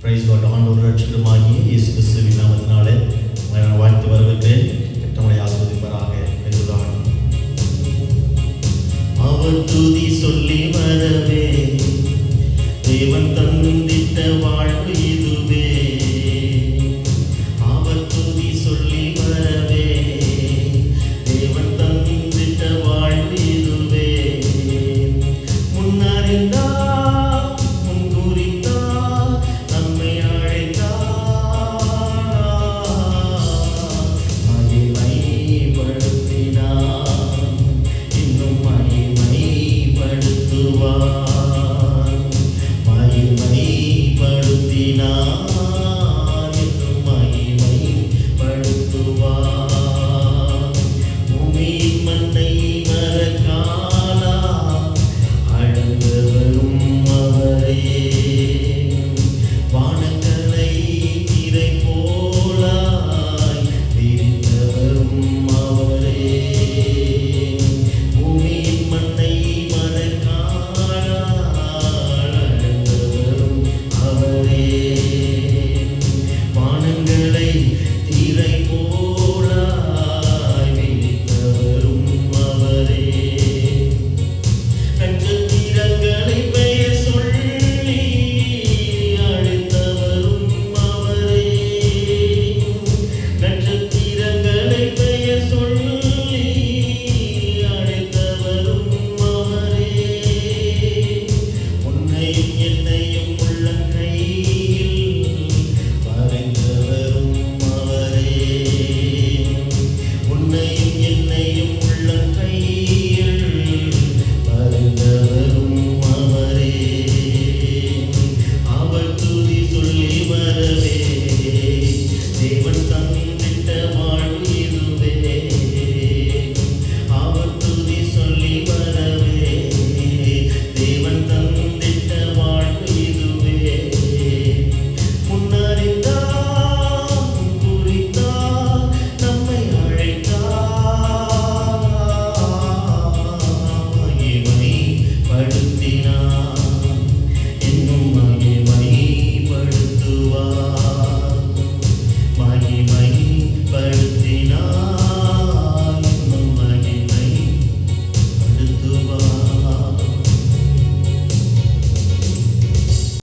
Price God. ஆண்டவர் ரட்சகருமாகிய இயேசு கிறிஸ்துவின் நாமத்தினாலே நான் வாழ்த்து வருகிறேன். நம்மளை ஆசீர்வதிப்பாராக என்றுதான். அவர் துதி சொல்லி வரவே தேவன் தந்திட்ட வாழ்வு இதுவே. அவர் துதி சொல்லி வரவே தேவன் தந்திட்ட வாழ்வு இதுவே. முன்னறிந்தா மகிமைப்படுத்தினார்.